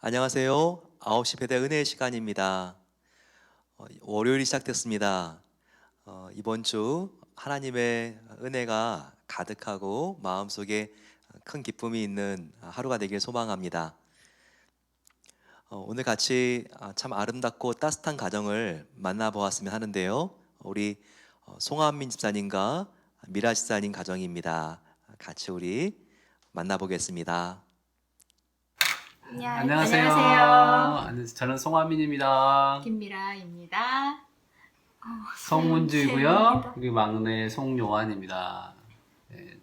안녕하세요. 9시 배대 은혜의 시간입니다. 월요일이 시작됐습니다. 이번 주 하나님의 은혜가 가득하고 마음속에 큰 기쁨이 있는 하루가 되길 소망합니다. 오늘 같이 참 아름답고 따뜻한 가정을 만나보았으면 하는데요. 우리 송한민 집사님과 미라 집사님 가정입니다. 같이 우리 만나보겠습니다. 안녕하세요. 저는 송하민입니다. 김미라입니다. 송문주이고요. 그리고 막내 송요한입니다. 네,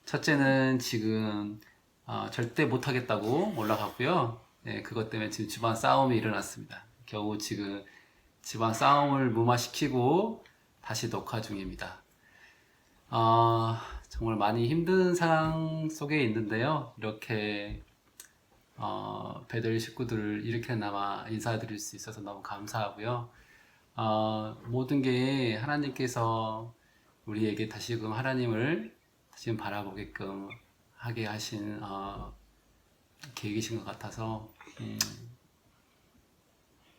첫째는 지금 절대 못하겠다고 올라갔고요. 네, 그것 때문에 지금 집안 싸움이 일어났습니다. 겨우 지금 집안 싸움을 무마시키고 다시 녹화 중입니다. 정말 많이 힘든 상황 속에 있는데요. 이렇게 배들 식구들을 이렇게나마 인사드릴 수 있어서 너무 감사하고요. 모든 게 하나님께서 우리에게 다시금 하나님을 다시금 바라보게끔 하게 하신 계획이신 것 같아서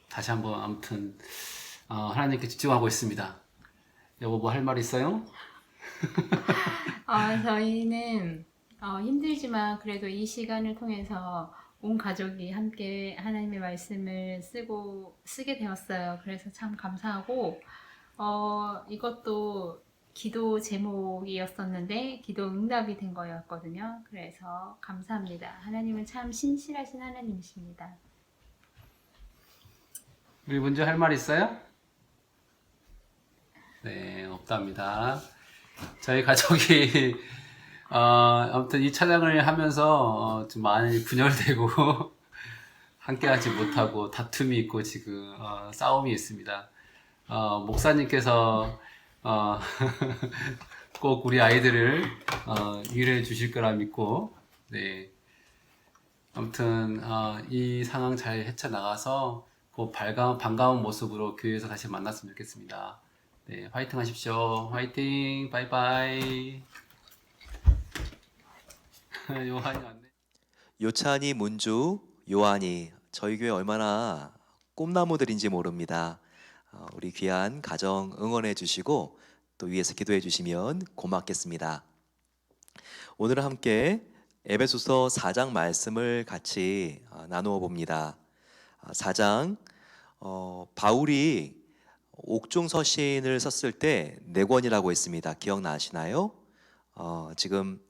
다시 한번 아무튼 하나님께 집중하고 있습니다. 여보 뭐 할 말 있어요? 저희는 힘들지만 그래도 이 시간을 통해서 온 가족이 함께 하나님의 말씀을 쓰게 되었어요. 그래서 참 감사하고, 이것도 기도 제목이었었는데, 기도 응답이 된 거였거든요. 그래서 감사합니다. 하나님은 참 신실하신 하나님이십니다. 우리 문제 할 말 있어요? 네, 없답니다. 저희 가족이 아무튼 이 촬영을 하면서 좀 많이 분열되고 함께하지 못하고 다툼이 있고 지금 싸움이 있습니다. 목사님께서 꼭 우리 아이들을 위로해 주실 거라 믿고 네. 아무튼 이 상황 잘 헤쳐나가서 꼭 반가운 모습으로 교회에서 다시 만났으면 좋겠습니다. 네, 화이팅 하십시오. 화이팅, 바이바이. 요한이 왔네. 요찬이, 문주, 요한이 저희 교회 얼마나 꿈나무들인지 모릅니다. 우리 귀한 가정 응원해 주시고 또 위에서 기도해 주시면 고맙겠습니다. 오늘은 함께 에베소서 4장 말씀을 같이 나누어 봅니다. 4장 바울이 옥중서신을 썼을 때 4권이라고 했습니다. 기억나시나요? 지금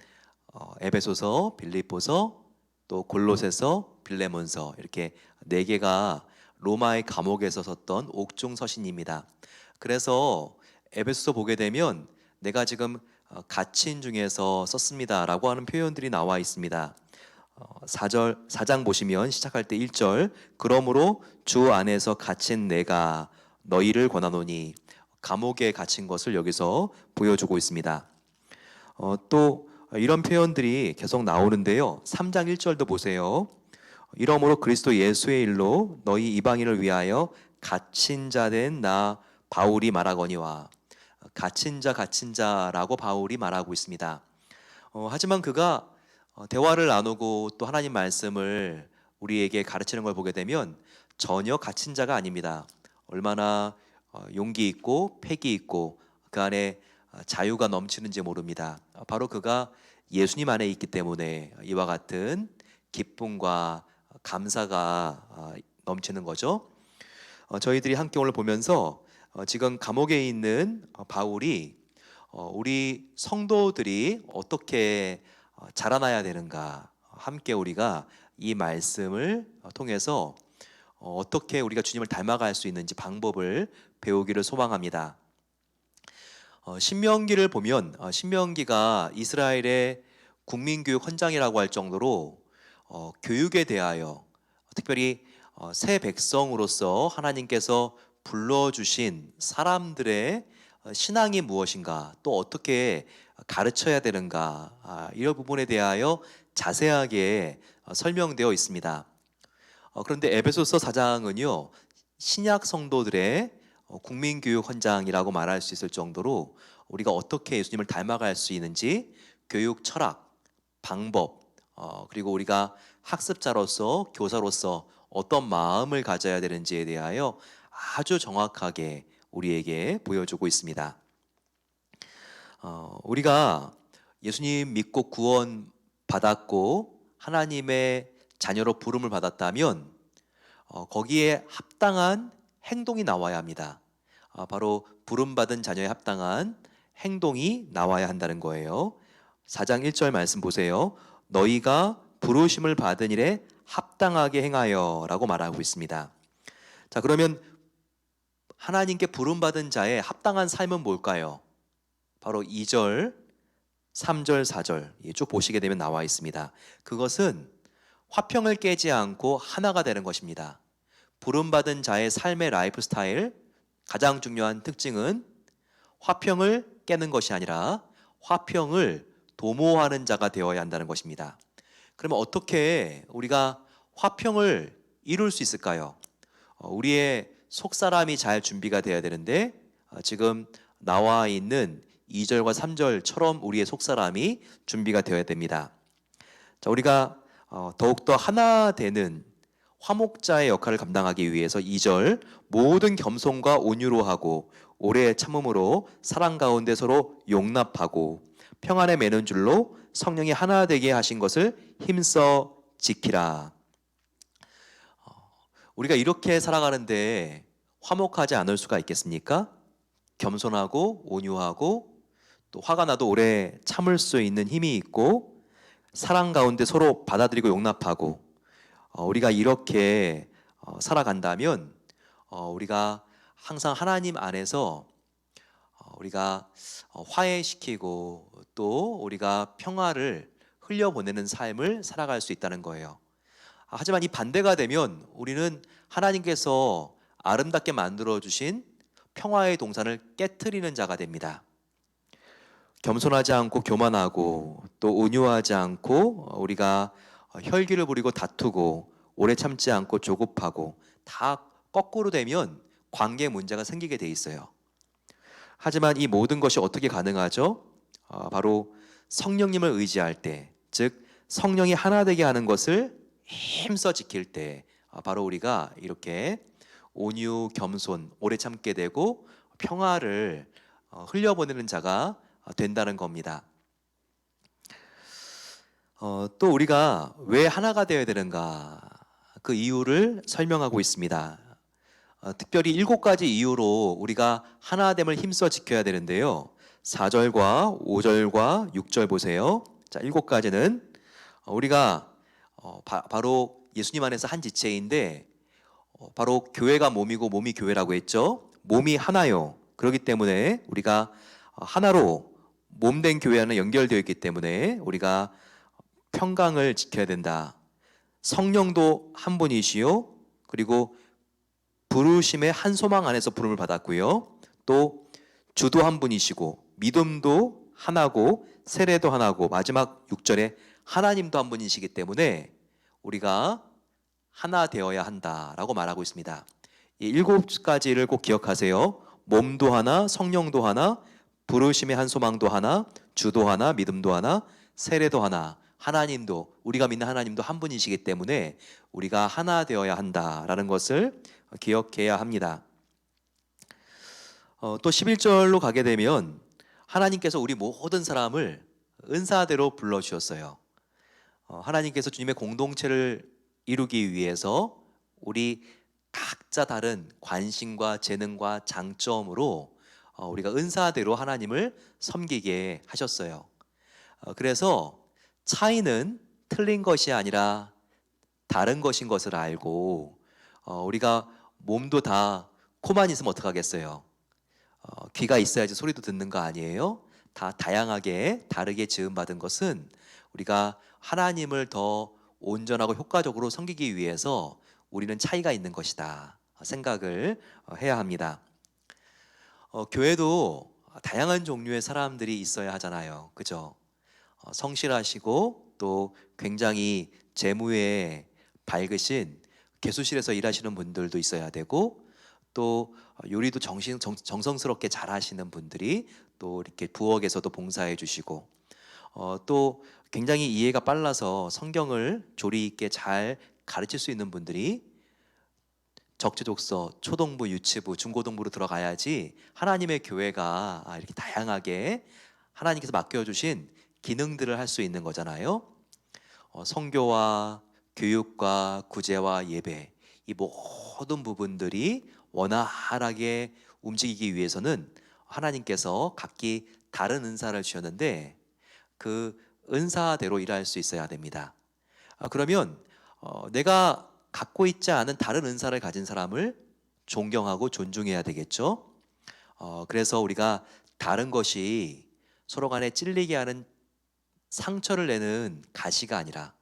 에베소서, 빌립보서, 또 골로새서, 빌레몬서 이렇게 4개가 로마의 감옥에서 썼던 옥중서신입니다. 그래서 에베소서 보게 되면 내가 지금 갇힌 중에서 썼습니다 라고 하는 표현들이 나와 있습니다. 4장 보시면 시작할 때 1절 그러므로 주 안에서 갇힌 내가 너희를 권하노니 감옥에 갇힌 것을 여기서 보여주고 있습니다. 또 이런 표현들이 계속 나오는데요. 3장 1절도 보세요. 이러므로 그리스도 예수의 일로 너희 이방인을 위하여 갇힌 자 된 나 바울이 말하거니와 갇힌 자라고 바울이 말하고 있습니다. 하지만 그가 대화를 나누고 또 하나님 말씀을 우리에게 가르치는 걸 보게 되면 전혀 갇힌 자가 아닙니다. 얼마나 용기 있고 패기 있고 그 안에 자유가 넘치는지 모릅니다. 바로 그가 예수님 안에 있기 때문에 이와 같은 기쁨과 감사가 넘치는 거죠. 저희들이 함께 오늘 보면서 지금 감옥에 있는 바울이 우리 성도들이 어떻게 자라나야 되는가 함께 우리가 이 말씀을 통해서 어떻게 우리가 주님을 닮아갈 수 있는지 방법을 배우기를 소망합니다. 신명기를 보면 신명기가 이스라엘의 국민교육 헌장이라고 할 정도로 교육에 대하여 특별히 새 백성으로서 하나님께서 불러주신 사람들의 신앙이 무엇인가 또 어떻게 가르쳐야 되는가 이런 부분에 대하여 자세하게 설명되어 있습니다. 그런데 에베소서 4장은요 신약 성도들의 국민교육 헌장이라고 말할 수 있을 정도로 우리가 어떻게 예수님을 닮아갈 수 있는지 교육 철학, 방법 그리고 우리가 학습자로서 교사로서 어떤 마음을 가져야 되는지에 대하여 아주 정확하게 우리에게 보여주고 있습니다. 우리가 예수님 믿고 구원 받았고 하나님의 자녀로 부름을 받았다면 거기에 합당한 행동이 나와야 합니다. 바로 부름받은 자녀에 합당한 행동이 나와야 한다는 거예요. 4장 1절 말씀 보세요. 너희가 부르심을 받은 일에 합당하게 행하여 라고 말하고 있습니다. 자, 그러면 하나님께 부름받은 자의 합당한 삶은 뭘까요? 바로 2절, 3절, 4절 쭉 보시게 되면 나와 있습니다. 그것은 화평을 깨지 않고 하나가 되는 것입니다. 부름받은 자의 삶의 라이프 스타일 가장 중요한 특징은 화평을 깨는 것이 아니라 화평을 도모하는 자가 되어야 한다는 것입니다. 그러면 어떻게 우리가 화평을 이룰 수 있을까요? 우리의 속사람이 잘 준비가 되어야 되는데 지금 나와 있는 2절과 3절처럼 우리의 속사람이 준비가 되어야 됩니다. 자, 우리가 더욱더 하나 되는 화목자의 역할을 감당하기 위해서 2절 모든 겸손과 온유로 하고 오래 참음으로 사랑 가운데 서로 용납하고 평안에 매는 줄로 성령이 하나 되게 하신 것을 힘써 지키라. 우리가 이렇게 살아가는데 화목하지 않을 수가 있겠습니까? 겸손하고 온유하고 또 화가 나도 오래 참을 수 있는 힘이 있고 사랑 가운데 서로 받아들이고 용납하고 우리가 이렇게 살아간다면 우리가 항상 하나님 안에서 우리가 화해시키고 또 우리가 평화를 흘려보내는 삶을 살아갈 수 있다는 거예요. 하지만 이 반대가 되면 우리는 하나님께서 아름답게 만들어주신 평화의 동산을 깨트리는 자가 됩니다. 겸손하지 않고 교만하고 또 온유하지 않고 우리가 혈기를 부리고 다투고 오래 참지 않고 조급하고 다 거꾸로 되면 관계 문제가 생기게 돼 있어요. 하지만 이 모든 것이 어떻게 가능하죠? 바로 성령님을 의지할 때, 즉 성령이 하나 되게 하는 것을 힘써 지킬 때 바로 우리가 이렇게 온유, 겸손, 오래 참게 되고 평화를 흘려보내는 자가 된다는 겁니다. 또 우리가 왜 하나가 되어야 되는가 그 이유를 설명하고 있습니다. 특별히 7가지 이유로 우리가 하나됨을 힘써 지켜야 되는데요. 4절과 5절과 6절 보세요. 자, 7가지는 우리가 바로 예수님 안에서 한 지체인데 바로 교회가 몸이고 몸이 교회라고 했죠. 몸이 하나요. 그렇기 때문에 우리가 하나로 몸된 교회 안에 연결되어 있기 때문에 우리가 평강을 지켜야 된다. 성령도 한 분이시요. 그리고 부르심의 한 소망 안에서 부름을 받았고요. 또 주도 한 분이시고 믿음도 하나고 세례도 하나고 마지막 6절에 하나님도 한 분이시기 때문에 우리가 하나 되어야 한다라고 말하고 있습니다. 이 7가지를 꼭 기억하세요. 몸도 하나, 성령도 하나, 부르심의 한 소망도 하나, 주도 하나, 믿음도 하나, 세례도 하나, 하나님도 우리가 믿는 하나님도 한 분이시기 때문에 우리가 하나 되어야 한다라는 것을 기억해야 합니다. 또 11절로 가게 되면 하나님께서 우리 모든 사람을 은사대로 불러주셨어요. 하나님께서 주님의 공동체를 이루기 위해서 우리 각자 다른 관심과 재능과 장점으로 우리가 은사대로 하나님을 섬기게 하셨어요. 그래서 차이는 틀린 것이 아니라 다른 것인 것을 알고 우리가 몸도 다 코만 있으면 어떡하겠어요? 귀가 있어야지 소리도 듣는 거 아니에요? 다 다양하게 다르게 지음받은 것은 우리가 하나님을 더 온전하고 효과적으로 섬기기 위해서 우리는 차이가 있는 것이다 생각을 해야 합니다. 교회도 다양한 종류의 사람들이 있어야 하잖아요. 그죠? 성실하시고 또 굉장히 재무에 밝으신 개수실에서 일하시는 분들도 있어야 되고 또 요리도 정성스럽게 잘 하시는 분들이 또 이렇게 부엌에서도 봉사해 주시고 또 굉장히 이해가 빨라서 성경을 조리 있게 잘 가르칠 수 있는 분들이 적재적소, 초동부, 유치부, 중고등부로 들어가야지 하나님의 교회가 이렇게 다양하게 하나님께서 맡겨주신 기능들을 할 수 있는 거잖아요. 성교와 교육과 구제와 예배, 이 모든 부분들이 원활하게 움직이기 위해서는 하나님께서 각기 다른 은사를 주셨는데 그 은사대로 일할 수 있어야 됩니다. 그러면 내가 갖고 있지 않은 다른 은사를 가진 사람을 존경하고 존중해야 되겠죠. 그래서 우리가 다른 것이 서로 간에 찔리게 하는 상처를 내는 가시가 아니라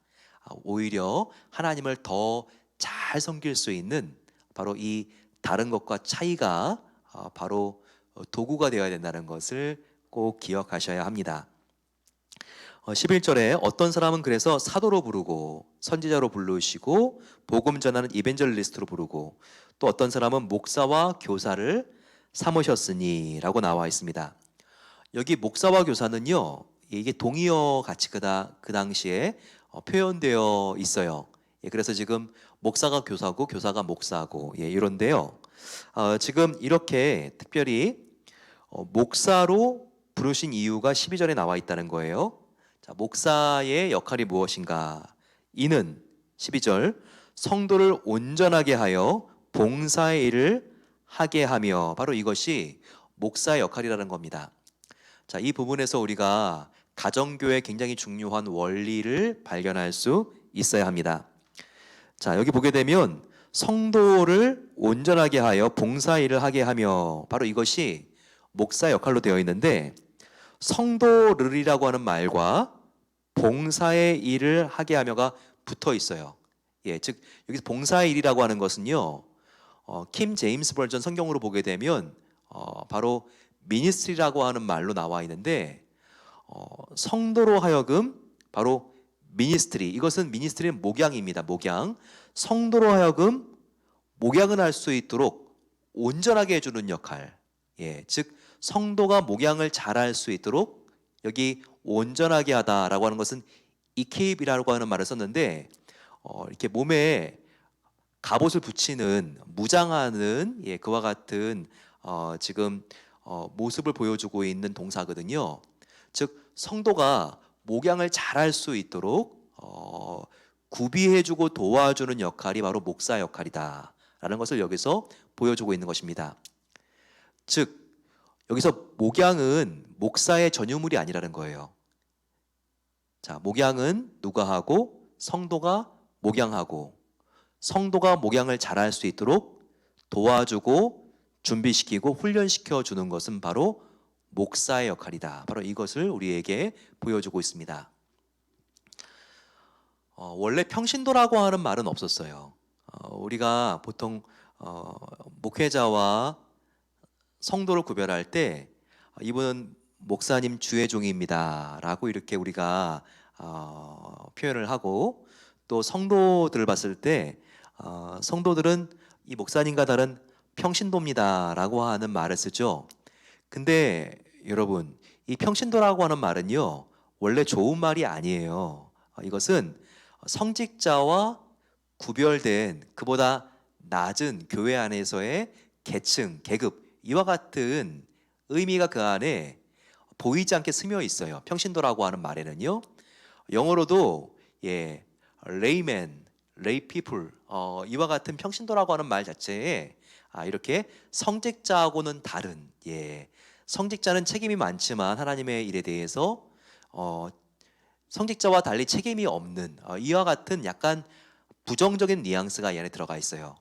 오히려 하나님을 더 잘 섬길 수 있는 바로 이 다른 것과 차이가 바로 도구가 되어야 된다는 것을 꼭 기억하셔야 합니다. 11절에 어떤 사람은 그래서 사도로 부르고 선지자로 부르시고 복음 전하는 이벤젤리스트로 부르고 또 어떤 사람은 목사와 교사를 삼으셨으니 라고 나와 있습니다. 여기 목사와 교사는요, 이게 동의어 같이 그 당시에 표현되어 있어요. 그래서 지금 목사가 교사고 교사가 목사고 이런데요. 지금 이렇게 특별히 목사로 부르신 이유가 12절에 나와 있다는 거예요. 자, 목사의 역할이 무엇인가? 이는 12절 성도를 온전하게 하여 봉사의 일을 하게 하며 바로 이것이 목사의 역할이라는 겁니다. 자, 이 부분에서 우리가 가정교회의 굉장히 중요한 원리를 발견할 수 있어야 합니다. 자, 여기 보게 되면 성도를 온전하게 하여 봉사 일을 하게 하며 바로 이것이 목사 역할로 되어 있는데 성도를이라고 하는 말과 봉사의 일을 하게 하며가 붙어 있어요. 즉 여기서 봉사의 일이라고 하는 것은요, 킴 제임스 버전 성경으로 보게 되면 바로 미니스트리라고 하는 말로 나와 있는데 성도로 하여금 바로 미니스트리, 이것은 미니스트리는 목양입니다. 목양. 성도로 하여금 목양을 할 수 있도록 온전하게 해주는 역할. 즉 성도가 목양을 잘할 수 있도록 여기 온전하게 하다라고 하는 것은 이킵이라고 하는 말을 썼는데 이렇게 몸에 갑옷을 붙이는 무장하는 그와 같은 지금 모습을 보여주고 있는 동사거든요. 즉 성도가 목양을 잘할 수 있도록 구비해주고 도와주는 역할이 바로 목사 역할이다라는 것을 여기서 보여주고 있는 것입니다. 즉 여기서 목양은 목사의 전유물이 아니라는 거예요. 자, 목양은 누가 하고 성도가 목양하고 성도가 목양을 잘할 수 있도록 도와주고 준비시키고 훈련시켜 주는 것은 바로 목사의 역할이다. 바로 이것을 우리에게 보여주고 있습니다. 원래 평신도라고 하는 말은 없었어요. 우리가 보통 목회자와 성도를 구별할 때 이분은 목사님 주의 종입니다 라고 이렇게 우리가 표현을 하고 또 성도들을 봤을 때 성도들은 이 목사님과 다른 평신도입니다 라고 하는 말을 쓰죠. 근데 여러분, 이 평신도라고 하는 말은요 원래 좋은 말이 아니에요. 이것은 성직자와 구별된 그보다 낮은 교회 안에서의 계층, 계급 이와 같은 의미가 그 안에 보이지 않게 스며 있어요. 평신도라고 하는 말에는요. 영어로도 layman, lay people 이와 같은 평신도라고 하는 말 자체에 이렇게 성직자하고는 다른 성직자는 책임이 많지만 하나님의 일에 대해서 성직자와 달리 책임이 없는 이와 같은 약간 부정적인 뉘앙스가 이 안에 들어가 있어요.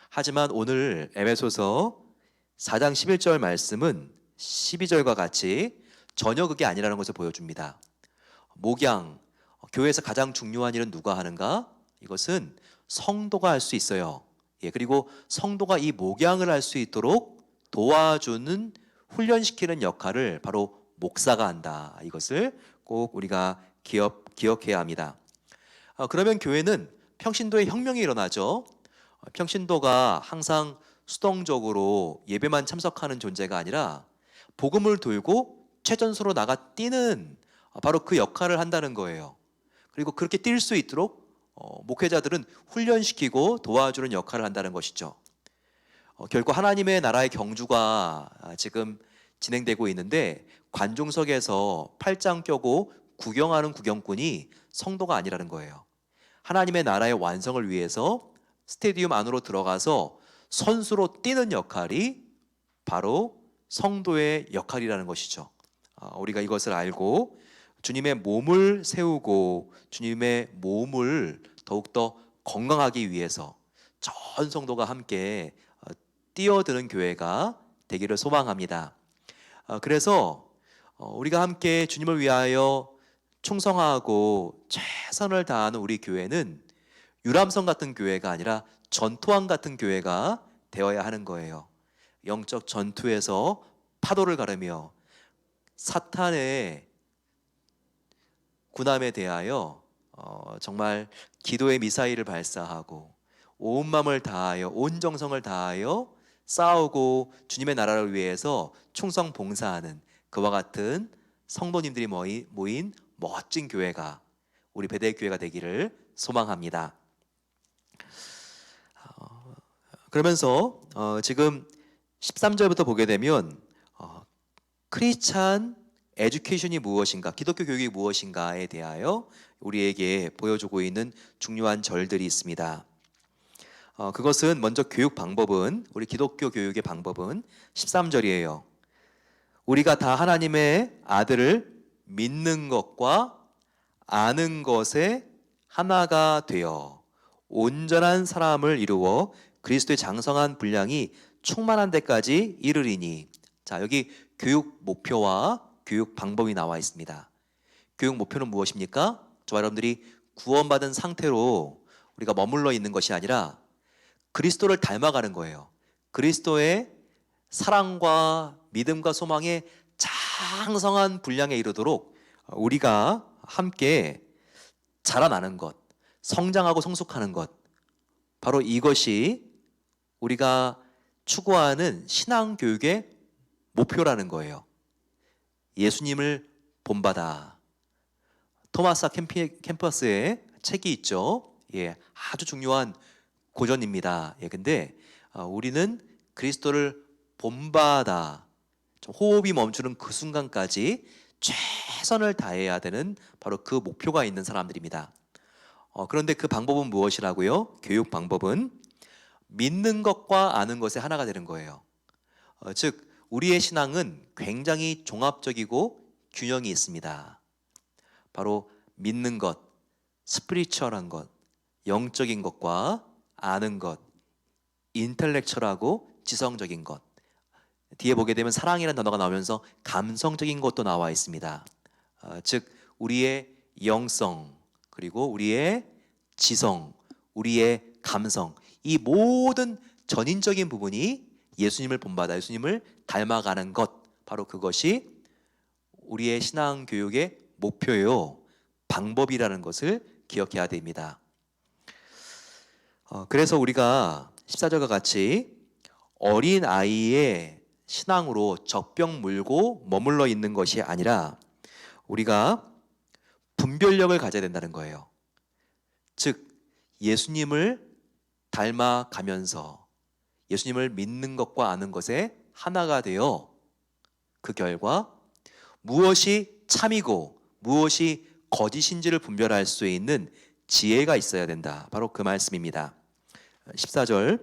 하지만 오늘 에베소서 4장 11절 말씀은 12절과 같이 전혀 그게 아니라는 것을 보여줍니다. 목양, 교회에서 가장 중요한 일은 누가 하는가? 이것은 성도가 할 수 있어요. 그리고 성도가 이 목양을 할 수 있도록 도와주는 훈련시키는 역할을 바로 목사가 한다. 이것을 꼭 우리가 기억해야 합니다. 그러면 교회는 평신도의 혁명이 일어나죠. 평신도가 항상 수동적으로 예배만 참석하는 존재가 아니라 복음을 들고 최전소로 나가 뛰는 바로 그 역할을 한다는 거예요. 그리고 그렇게 뛸 수 있도록 목회자들은 훈련시키고 도와주는 역할을 한다는 것이죠. 결국 하나님의 나라의 경주가 지금 진행되고 있는데 관중석에서 팔짱 껴고 구경하는 구경꾼이 성도가 아니라는 거예요. 하나님의 나라의 완성을 위해서 스테디움 안으로 들어가서 선수로 뛰는 역할이 바로 성도의 역할이라는 것이죠. 우리가 이것을 알고 주님의 몸을 세우고 주님의 몸을 더욱더 건강하기 위해서 전 성도가 함께 뛰어드는 교회가 되기를 소망합니다. 그래서 우리가 함께 주님을 위하여 충성하고 최선을 다하는 우리 교회는 유람선 같은 교회가 아니라 전투함 같은 교회가 되어야 하는 거예요. 영적 전투에서 파도를 가르며 사탄의 군함에 대하여 정말 기도의 미사일을 발사하고 온 마음을 다하여 온 정성을 다하여 싸우고 주님의 나라를 위해서 충성 봉사하는 그와 같은 성도님들이 모인 멋진 교회가 우리 베델교회가 되기를 소망합니다. 그러면서 지금 13절부터 보게 되면 크리스찬 에듀케이션이 무엇인가, 기독교 교육이 무엇인가에 대하여 우리에게 보여주고 있는 중요한 절들이 있습니다. 그것은 먼저 교육 방법은, 우리 기독교 교육의 방법은 13절이에요. 우리가 다 하나님의 아들을 믿는 것과 아는 것에 하나가 되어 온전한 사람을 이루어 그리스도의 장성한 분량이 충만한 데까지 이르리니. 자, 여기 교육 목표와 교육 방법이 나와 있습니다. 교육 목표는 무엇입니까? 저와 여러분들이 구원받은 상태로 우리가 머물러 있는 것이 아니라 그리스도를 닮아가는 거예요. 그리스도의 사랑과 믿음과 소망의 장성한 분량에 이르도록 우리가 함께 자라나는 것, 성장하고 성숙하는 것, 바로 이것이 우리가 추구하는 신앙교육의 목표라는 거예요. 예수님을 본받아. 토마스 캠퍼스의 책이 있죠. 아주 중요한 고전입니다. 근데 우리는 그리스도를 본받아 좀 호흡이 멈추는 그 순간까지 최선을 다해야 되는 바로 그 목표가 있는 사람들입니다. 그런데 그 방법은 무엇이라고요? 교육 방법은 믿는 것과 아는 것의 하나가 되는 거예요. 즉 우리의 신앙은 굉장히 종합적이고 균형이 있습니다. 바로 믿는 것, 스피리추얼한 것, 영적인 것과 아는 것, 인텔렉처하고 지성적인 것. 뒤에 보게 되면 사랑이라는 단어가 나오면서 감성적인 것도 나와 있습니다. 즉 우리의 영성, 그리고 우리의 지성, 우리의 감성, 이 모든 전인적인 부분이 예수님을 본받아 예수님을 닮아가는 것, 바로 그것이 우리의 신앙 교육의 목표요, 방법이라는 것을 기억해야 됩니다. 그래서 우리가 14절과 같이 어린 아이의 신앙으로 젖병 물고 머물러 있는 것이 아니라 우리가 분별력을 가져야 된다는 거예요. 즉 예수님을 닮아가면서 예수님을 믿는 것과 아는 것에 하나가 되어 그 결과 무엇이 참이고 무엇이 거짓인지를 분별할 수 있는 지혜가 있어야 된다. 바로 그 말씀입니다. 14절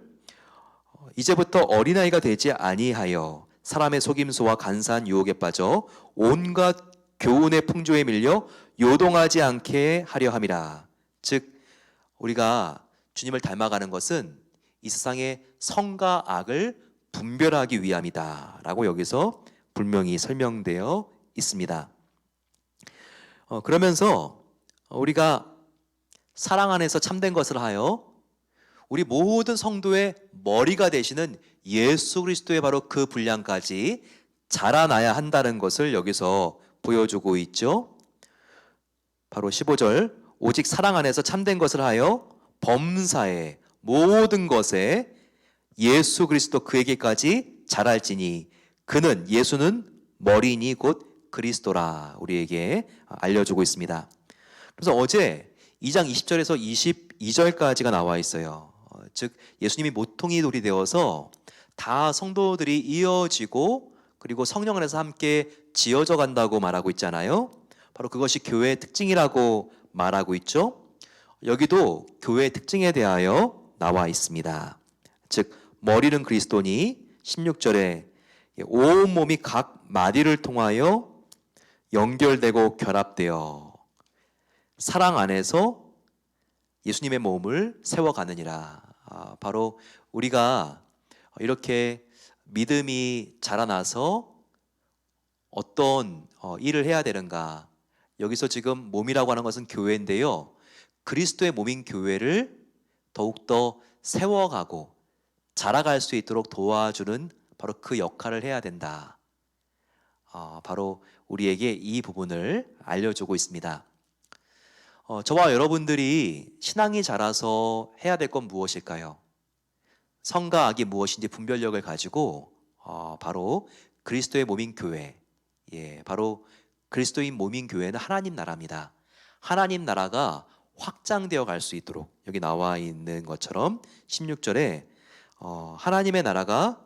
이제부터 어린아이가 되지 아니하여 사람의 속임수와 간사한 유혹에 빠져 온갖 교훈의 풍조에 밀려 요동하지 않게 하려 함이라. 즉 우리가 주님을 닮아가는 것은 이 세상의 선과 악을 분별하기 위함이다 라고 여기서 분명히 설명되어 있습니다. 그러면서 우리가 사랑 안에서 참된 것을 하여 우리 모든 성도의 머리가 되시는 예수 그리스도의 바로 그 분량까지 자라나야 한다는 것을 여기서 보여주고 있죠. 바로 15절 오직 사랑 안에서 참된 것을 하여 범사의 모든 것에 예수 그리스도 그에게까지 자랄지니 그는 예수는 머리니 곧 그리스도라 우리에게 알려주고 있습니다. 그래서 어제 2장 20절에서 22절까지가 나와 있어요. 즉 예수님이 모퉁이 돌이 되어서 다 성도들이 이어지고 그리고 성령 안에서 함께 지어져 간다고 말하고 있잖아요. 바로 그것이 교회의 특징이라고 말하고 있죠. 여기도 교회의 특징에 대하여 나와 있습니다. 즉 머리는 그리스도니 16절에 온 몸이 각 마디를 통하여 연결되고 결합되어 사랑 안에서 예수님의 몸을 세워가느니라. 바로 우리가 이렇게 믿음이 자라나서 어떤 일을 해야 되는가. 여기서 지금 몸이라고 하는 것은 교회인데요. 그리스도의 몸인 교회를 더욱더 세워가고 자라갈 수 있도록 도와주는 바로 그 역할을 해야 된다. 바로 우리에게 이 부분을 알려주고 있습니다. 저와 여러분들이 신앙이 자라서 해야 될 건 무엇일까요? 성과 악이 무엇인지 분별력을 가지고 바로 그리스도의 몸인 교회, 바로 그리스도인 몸인 교회는 하나님 나라입니다. 하나님 나라가 확장되어 갈 수 있도록 여기 나와 있는 것처럼 16절에 하나님의 나라가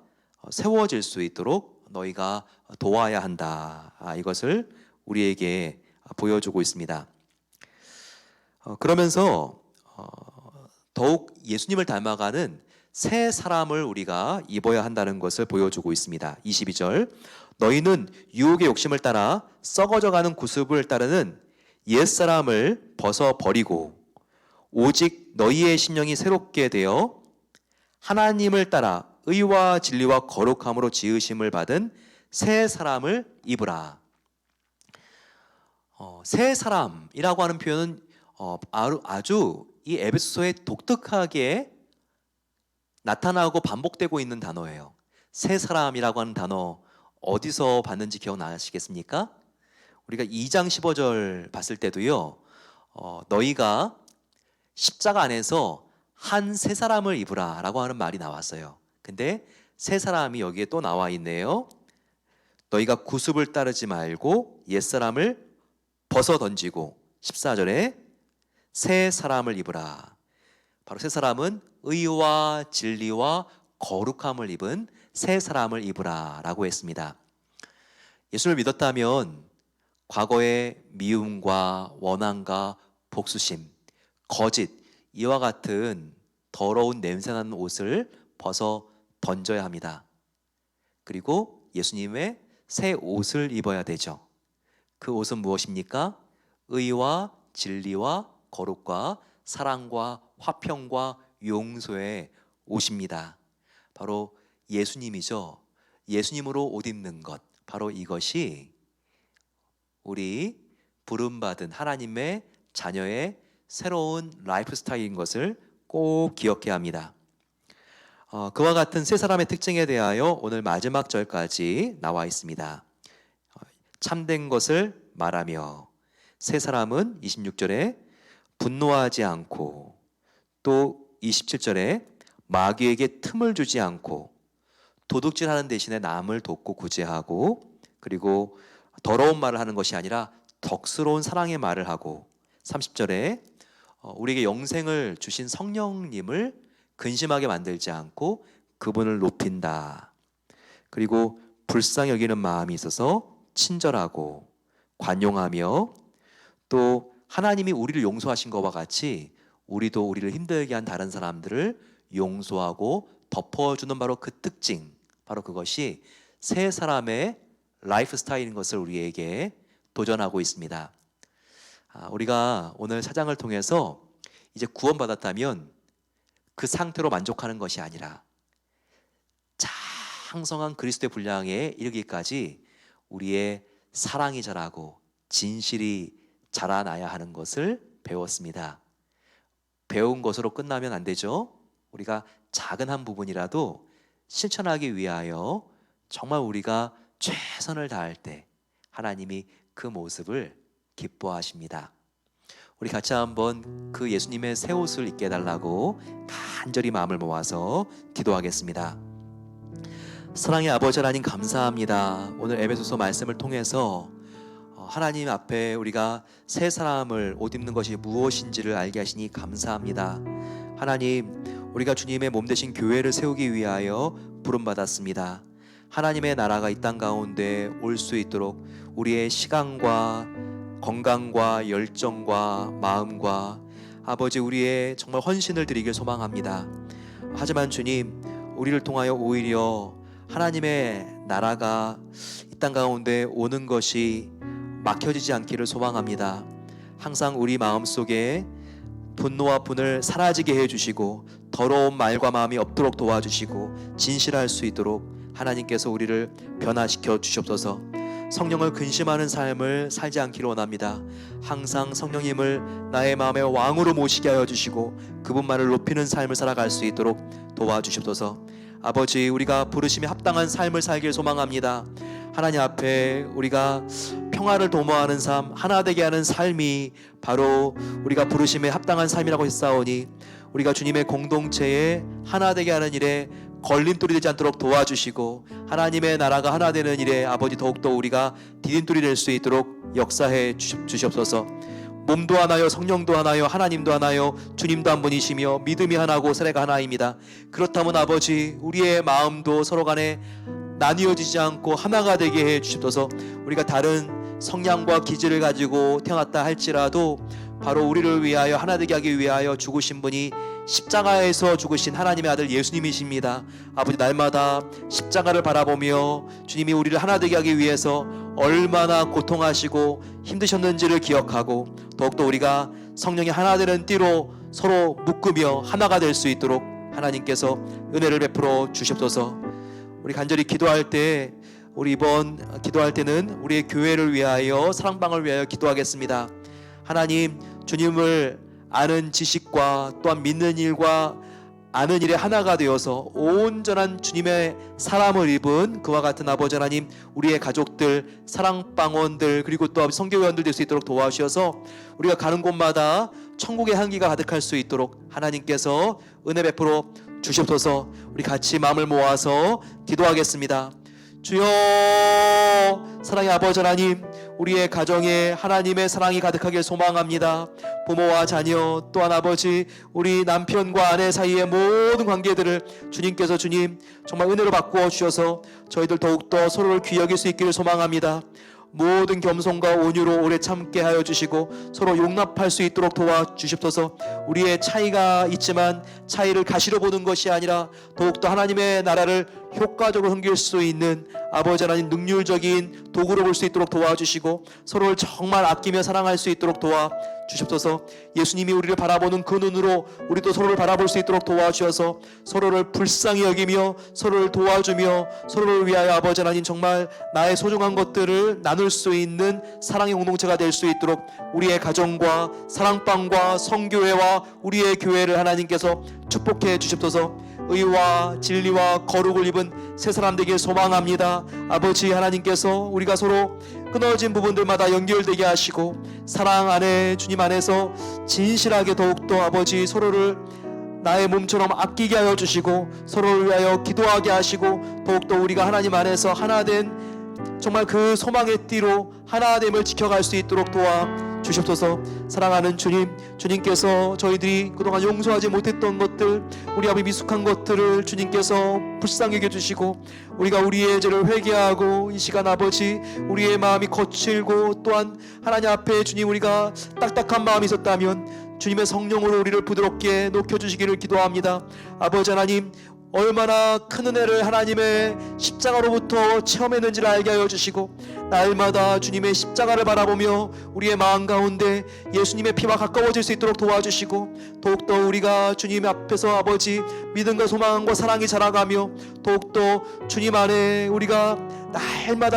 세워질 수 있도록 너희가 도와야 한다. 이것을 우리에게 보여주고 있습니다. 그러면서 더욱 예수님을 닮아가는 새 사람을 우리가 입어야 한다는 것을 보여주고 있습니다. 22절 너희는 유혹의 욕심을 따라 썩어져가는 구습을 따르는 옛사람을 벗어버리고 오직 너희의 심령이 새롭게 되어 하나님을 따라 의와 진리와 거룩함으로 지으심을 받은 새 사람을 입으라. 새 사람이라고 하는 표현은 아주 이 에베소서에 독특하게 나타나고 반복되고 있는 단어예요. 새 사람이라고 하는 단어 어디서 봤는지 기억나시겠습니까? 우리가 2장 15절 봤을 때도요. 너희가 십자가 안에서 한 새 사람을 입으라 라고 하는 말이 나왔어요. 근데 새 사람이 여기에 또 나와 있네요. 너희가 구습을 따르지 말고 옛사람을 벗어 던지고 14절에 새 사람을 입으라. 바로 새 사람은 의와 진리와 거룩함을 입은 새 사람을 입으라 라고 했습니다. 예수를 믿었다면 과거의 미움과 원한과 복수심, 거짓 이와 같은 더러운 냄새나는 옷을 벗어 던져야 합니다. 그리고 예수님의 새 옷을 입어야 되죠. 그 옷은 무엇입니까? 의와 진리와 거룩과 사랑과 화평과 용서의 옷입니다. 바로 예수님이죠. 예수님으로 옷 입는 것, 바로 이것이 우리 부름받은 하나님의 자녀의 새로운 라이프 스타일인 것을 꼭 기억해야 합니다. 그와 같은 세 사람의 특징에 대하여 오늘 마지막 절까지 나와 있습니다. 참된 것을 말하며 세 사람은 26절에 분노하지 않고 또 27절에 마귀에게 틈을 주지 않고 도둑질하는 대신에 남을 돕고 구제하고 그리고 더러운 말을 하는 것이 아니라 덕스러운 사랑의 말을 하고 30절에 우리에게 영생을 주신 성령님을 근심하게 만들지 않고 그분을 높인다. 그리고 불쌍히 여기는 마음이 있어서 친절하고 관용하며 또 하나님이 우리를 용서하신 것과 같이 우리도 우리를 힘들게 한 다른 사람들을 용서하고 덮어주는 바로 그 특징, 바로 그것이 새 사람의 라이프 스타일인 것을 우리에게 도전하고 있습니다. 우리가 오늘 사장을 통해서 이제 구원받았다면 그 상태로 만족하는 것이 아니라 장성한 그리스도의 분량에 이르기까지 우리의 사랑이 자라고 진실이 자라나야 하는 것을 배웠습니다. 배운 것으로 끝나면 안 되죠. 우리가 작은 한 부분이라도 실천하기 위하여 정말 우리가 최선을 다할 때 하나님이 그 모습을 기뻐하십니다. 우리 같이 한번 그 예수님의 새 옷을 입게 해달라고 간절히 마음을 모아서 기도하겠습니다. 사랑의 아버지 하나님 감사합니다. 오늘 에베소서 말씀을 통해서 하나님 앞에 우리가 새 사람을 옷 입는 것이 무엇인지를 알게 하시니 감사합니다. 하나님, 우리가 주님의 몸 되신 교회를 세우기 위하여 부름받았습니다. 하나님의 나라가 이 땅 가운데 올 수 있도록 우리의 시간과 건강과 열정과 마음과 아버지 우리의 정말 헌신을 드리길 소망합니다. 하지만 주님, 우리를 통하여 오히려 하나님의 나라가 이 땅 가운데 오는 것이 막혀지지 않기를 소망합니다. 항상 우리 마음속에 분노와 분을 사라지게 해주시고 더러운 말과 마음이 없도록 도와주시고 진실할 수 있도록 하나님께서 우리를 변화시켜 주시옵소서. 성령을 근심하는 삶을 살지 않기를 원합니다. 항상 성령님을 나의 마음의 왕으로 모시게 하여 주시고 그분만을 높이는 삶을 살아갈 수 있도록 도와주시옵소서. 아버지, 우리가 부르심에 합당한 삶을 살길 소망합니다. 하나님 앞에 우리가 평화를 도모하는 삶, 하나 되게 하는 삶이 바로 우리가 부르심에 합당한 삶이라고 했사오니 우리가 주님의 공동체에 하나 되게 하는 일에 걸림돌이 되지 않도록 도와주시고 하나님의 나라가 하나 되는 일에 아버지 더욱더 우리가 디딤돌이 될 수 있도록 역사해 주시옵소서. 몸도 하나요, 성령도 하나요, 하나님도 하나요, 주님도 한 분이시며 믿음이 하나고 세례가 하나입니다. 그렇다면 아버지, 우리의 마음도 서로 간에 나뉘어지지 않고 하나가 되게 해 주시옵소서. 우리가 다른 성향과 기질을 가지고 태어났다 할지라도 바로 우리를 위하여 하나 되게 하기 위하여 죽으신 분이 십자가에서 죽으신 하나님의 아들 예수님이십니다. 아버지, 날마다 십자가를 바라보며 주님이 우리를 하나 되게 하기 위해서 얼마나 고통하시고 힘드셨는지를 기억하고 더욱더 우리가 성령이 하나 되는 띠로 서로 묶으며 하나가 될 수 있도록 하나님께서 은혜를 베풀어 주시옵소서. 우리 간절히 기도할 때, 우리 이번 기도할 때는 우리의 교회를 위하여, 사랑방을 위하여 기도하겠습니다. 하나님, 주님을 아는 지식과 또한 믿는 일과 아는 일에 하나가 되어서 온전한 주님의 사람을 입은 그와 같은 아버지 하나님, 우리의 가족들, 사랑방원들, 그리고 또 선교회원들 될 수 있도록 도와주셔서 우리가 가는 곳마다 천국의 향기가 가득할 수 있도록 하나님께서 은혜 베풀어 주시옵소서. 우리 같이 마음을 모아서 기도하겠습니다. 주여, 사랑의 아버지 하나님, 우리의 가정에 하나님의 사랑이 가득하길 소망합니다. 부모와 자녀, 또한 아버지, 우리 남편과 아내 사이의 모든 관계들을 주님께서 주님 정말 은혜로 바꾸어 주셔서 저희들 더욱더 서로를 귀히 여길 수 있기를 소망합니다. 모든 겸손과 온유로 오래 참게 하여 주시고 서로 용납할 수 있도록 도와주십소서. 우리의 차이가 있지만 차이를 가시로 보는 것이 아니라 더욱더 하나님의 나라를 효과적으로 섬길 수 있는 아버지 하나님 능률적인 도구로 볼 수 있도록 도와주시고 서로를 정말 아끼며 사랑할 수 있도록 도와주십소서. 예수님이 우리를 바라보는 그 눈으로 우리도 서로를 바라볼 수 있도록 도와주셔서 서로를 불쌍히 여기며 서로를 도와주며 서로를 위하여 아버지 하나님 정말 나의 소중한 것들을 나눌 수 있는 사랑의 공동체가 될 수 있도록 우리의 가정과 사랑방과 성교회와 우리의 교회를 하나님께서 축복해 주십소서. 의와 진리와 거룩을 입은 새 사람 되길 소망합니다. 아버지 하나님께서 우리가 서로 끊어진 부분들마다 연결되게 하시고 사랑 안에, 주님 안에서 진실하게 더욱더 아버지 서로를 나의 몸처럼 아끼게 하여 주시고 서로를 위하여 기도하게 하시고 더욱더 우리가 하나님 안에서 하나된 정말 그 소망의 띠로 하나됨을 지켜갈 수 있도록 도와주십소서. 사랑하는 주님, 주님께서 저희들이 그동안 용서하지 못했던 것들, 우리 아버지 미숙한 것들을 주님께서 불쌍히 여겨주시고 우리가 우리의 죄를 회개하고 이 시간 아버지 우리의 마음이 거칠고 또한 하나님 앞에 주님 우리가 딱딱한 마음이 있었다면 주님의 성령으로 우리를 부드럽게 녹여주시기를 기도합니다. 아버지 하나님, 얼마나 큰 은혜를 하나님의 십자가로부터 체험했는지를 알게 하여 주시고 날마다 주님의 십자가를 바라보며 우리의 마음 가운데 예수님의 피와 가까워질 수 있도록 도와주시고 더욱더 우리가 주님 앞에서 아버지 믿음과 소망과 사랑이 자라가며 더욱더 주님 안에 우리가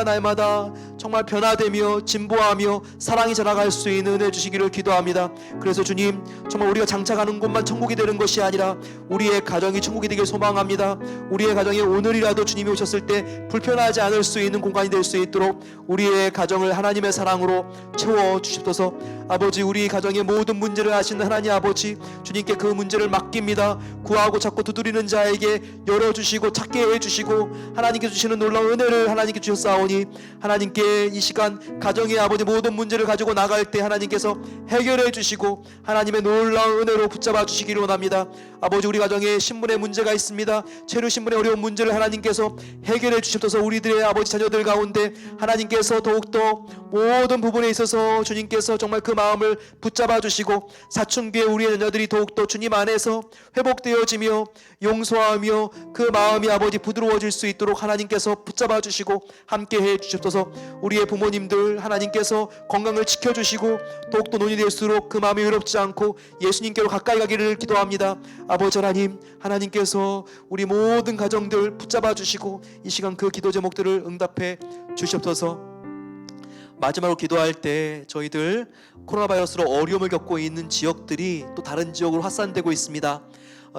날마다 정말 변화되며 진보하며 사랑이 자라갈 수 있는 은혜 주시기를 기도합니다. 그래서 주님 정말 우리가 장차가는 곳만 천국이 되는 것이 아니라 우리의 가정이 천국이 되길 소망합니다. 우리의 가정에 오늘이라도 주님이 오셨을 때 불편하지 않을 수 있는 공간이 될 수 있도록 우리의 가정을 하나님의 사랑으로 채워 주시옵소서. 아버지, 우리 가정의 모든 문제를 아시는 하나님 아버지, 주님께 그 문제를 맡깁니다. 구하고 찾고 두드리는 자에게 열어주시고 찾게 해주시고 하나님께 주시는 놀라운 은혜를 하나님께 주셨사오니, 하나님께 이 시간 가정의 아버지 모든 문제를 가지고 나갈 때 하나님께서 해결해 주시고 하나님의 놀라운 은혜로 붙잡아 주시기를 원합니다. 아버지, 우리 가정에 신분의 문제가 있습니다. 체류 신분의 어려운 문제를 하나님께서 해결해 주시옵소서. 우리들의 아버지 자녀들 가운데 하나님께서 더욱더 모든 부분에 있어서 주님께서 정말 그 마음을 붙잡아 주시고 사춘기에 우리의 자녀들이 더욱더 주님 안에서 회복되어지며 용서하며 그 마음이 아버지 부드러워질 수 있도록 하나님께서 붙잡아 주시고 함께 해 주시옵소서. 우리의 부모님들 하나님께서 건강을 지켜주시고 더욱더 논이 될수록 그 마음이 의롭지 않고 예수님께로 가까이 가기를 기도합니다. 아버지 하나님, 하나님께서 우리 모든 가정들 붙잡아 주시고 이 시간 그 기도 제목들을 응답해 주시옵소서. 마지막으로 기도할 때 저희들 코로나 바이러스로 어려움을 겪고 있는 지역들이 또 다른 지역으로 확산되고 있습니다.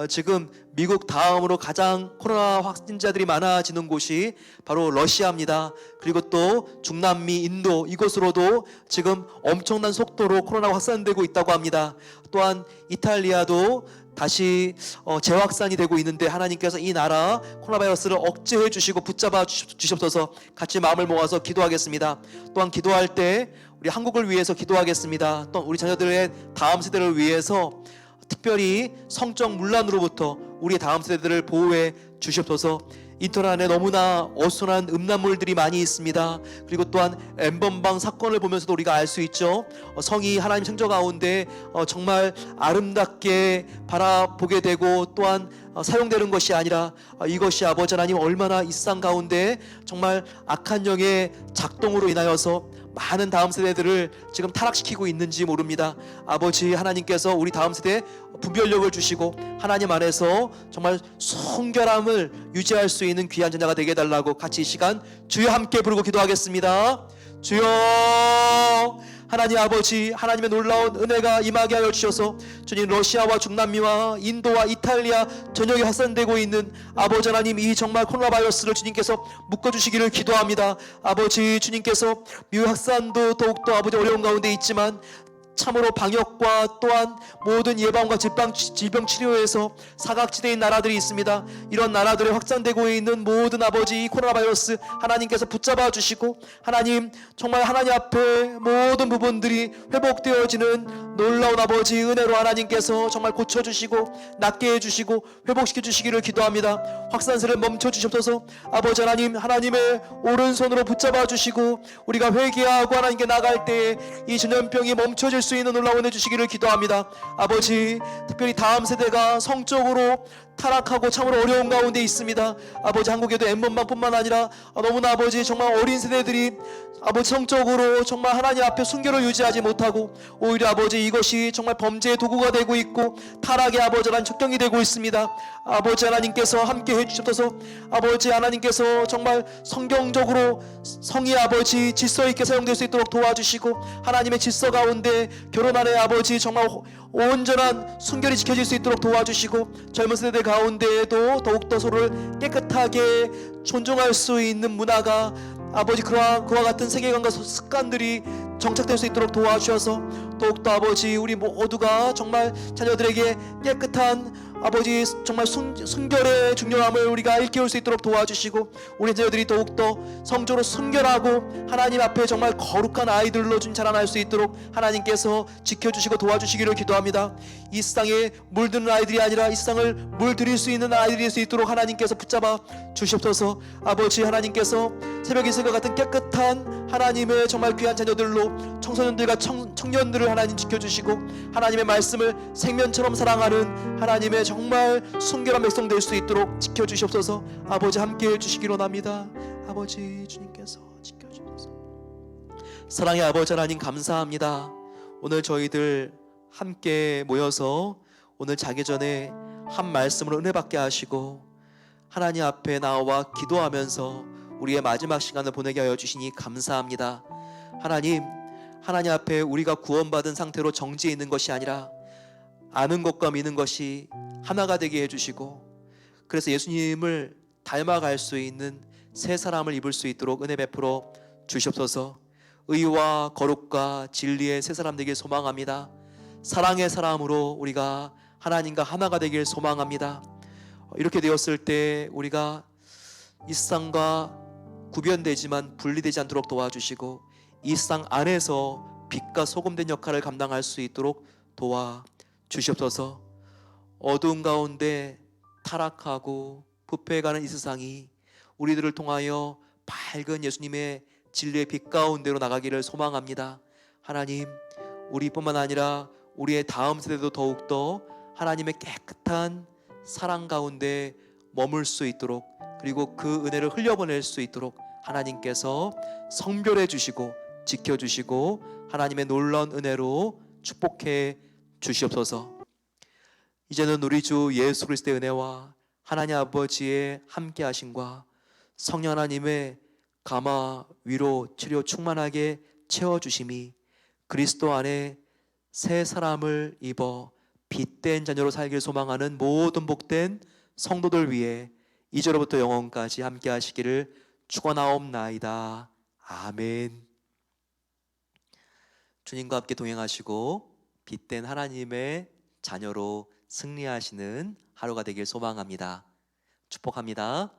지금 미국 다음으로 가장 코로나 확진자들이 많아지는 곳이 바로 러시아입니다. 그리고 또 중남미, 인도 이곳으로도 지금 엄청난 속도로 코로나가 확산되고 있다고 합니다. 또한 이탈리아도 다시 재확산이 되고 있는데 하나님께서 이 나라 코로나 바이러스를 억제해 주시고 붙잡아 주시옵소서. 같이 마음을 모아서 기도하겠습니다. 또한 기도할 때 우리 한국을 위해서 기도하겠습니다. 또 우리 자녀들의 다음 세대를 위해서 특별히 성적 문란으로부터 우리의 다음 세대들을 보호해 주시옵소서. 인터넷에 너무나 어수선한 음란물들이 많이 있습니다. 그리고 또한 엠번방 사건을 보면서도 우리가 알 수 있죠. 성이 하나님 창조 가운데 정말 아름답게 바라보게 되고 또한 사용되는 것이 아니라 이것이 아버지 하나님 얼마나 이 세상 가운데 정말 악한 영의 작동으로 인하여서 많은 다음 세대들을 지금 타락시키고 있는지 모릅니다. 아버지 하나님께서 우리 다음 세대에 분별력을 주시고 하나님 안에서 정말 순결함을 유지할 수 있는 귀한 자녀가 되게 해달라고 같이 이 시간 주여 함께 부르고 기도하겠습니다. 주여, 하나님 아버지, 하나님의 놀라운 은혜가 임하게 하여 주셔서 주님, 러시아와 중남미와 인도와 이탈리아 전역에 확산되고 있는 아버지 하나님, 이 정말 코로나 바이러스를 주님께서 묶어주시기를 기도합니다. 아버지, 주님께서 미국 확산도 더욱더 아버지 어려운 가운데 있지만 참으로 방역과 또한 모든 예방과 질병 치료에서 사각지대인 나라들이 있습니다. 이런 나라들에 확산되고 있는 모든 아버지 이 코로나 바이러스 하나님께서 붙잡아 주시고 하나님, 정말 하나님 앞에 모든 부분들이 회복되어지는 놀라운 아버지 은혜로 하나님께서 정말 고쳐주시고 낫게 해주시고 회복시켜 주시기를 기도합니다. 확산세를 멈춰 주시옵소서. 아버지 하나님, 하나님의 오른손으로 붙잡아 주시고 우리가 회개하고 하나님께 나갈 때에 이 전염병이 멈춰질 수 있는 놀라운 은혜 주시기를 기도합니다. 아버지, 특별히 다음 세대가 성적으로 타락하고 참으로 어려운 가운데 있습니다. 아버지, 한국에도 엠번방뿐만 아니라 너무나 아버지 정말 어린 세대들이 아버지 성적으로 정말 하나님 앞에 순결을 유지하지 못하고 오히려 아버지 이것이 정말 범죄의 도구가 되고 있고 타락의 아버지 하나님 적경이 되고 있습니다. 아버지 하나님께서 함께 해주셔서 아버지 하나님께서 정말 성경적으로 성의 아버지 질서 있게 사용될 수 있도록 도와주시고 하나님의 질서 가운데 결혼 안에 아버지 정말 온전한 순결이 지켜질 수 있도록 도와주시고 젊은 세대 가운데에도 더욱더 서로를 깨끗하게 존중할 수 있는 문화가 아버지 그와 같은 세계관과 습관들이 정착될 수 있도록 도와주셔서 더욱더 아버지 우리 모두가 정말 자녀들에게 깨끗한 아버지 정말 순결의 중요함을 우리가 일깨울 수 있도록 도와주시고 우리 자녀들이 더욱더 성적으로 순결하고 하나님 앞에 정말 거룩한 아이들로 좀 자라날 수 있도록 하나님께서 지켜주시고 도와주시기를 기도합니다. 이 세상에 물드는 아이들이 아니라 이 세상을 물들일 수 있는 아이들이 될 수 있도록 하나님께서 붙잡아 주시옵소서. 아버지 하나님께서 새벽 이슬과 같은 깨끗한 하나님의 정말 귀한 자녀들로 청소년들과 청년들을 하나님 지켜주시고 하나님의 말씀을 생명처럼 사랑하는 하나님의 정말 순결한 백성 될 수 있도록 지켜주시옵소서. 아버지 함께 해주시기로 원합니다. 아버지 주님께서 지켜주셔서 사랑의 아버지 하나님 감사합니다. 오늘 저희들 함께 모여서 오늘 자기 전에 한 말씀으로 은혜 받게 하시고 하나님 앞에 나와 기도하면서 우리의 마지막 시간을 보내게 하여 주시니 감사합니다. 하나님 앞에 우리가 구원받은 상태로 정지해 있는 것이 아니라 아는 것과 믿는 것이 하나가 되게 해주시고 그래서 예수님을 닮아갈 수 있는 새 사람을 입을 수 있도록 은혜 베풀어 주시옵소서. 의와 거룩과 진리의 새 사람 되길 소망합니다. 사랑의 사람으로 우리가 하나님과 하나가 되길 소망합니다. 이렇게 되었을 때 우리가 이 세상과 구별되지만 분리되지 않도록 도와주시고 이 세상 안에서 빛과 소금 된 역할을 감당할 수 있도록 도와주시옵소서. 어두운 가운데 타락하고 부패해가는 이 세상이 우리들을 통하여 밝은 예수님의 진리의 빛 가운데로 나가기를 소망합니다. 하나님, 우리뿐만 아니라 우리의 다음 세대도 더욱더 하나님의 깨끗한 사랑 가운데 머물 수 있도록, 그리고 그 은혜를 흘려보낼 수 있도록 하나님께서 성별해 주시고 지켜주시고 하나님의 놀라운 은혜로 축복해 주시옵소서. 이제는 우리 주 예수 그리스도의 은혜와 하나님 아버지의 함께 하심과 성령 하나님의 감화, 위로, 치료 충만하게 채워주심이 그리스도 안에 새 사람을 입어 빛된 자녀로 살길 소망하는 모든 복된 성도들 위해 이제로부터 영원까지 함께 하시기를 축원하옵나이다. 아멘. 주님과 함께 동행하시고 빛된 하나님의 자녀로 승리하시는 하루가 되길 소망합니다. 축복합니다.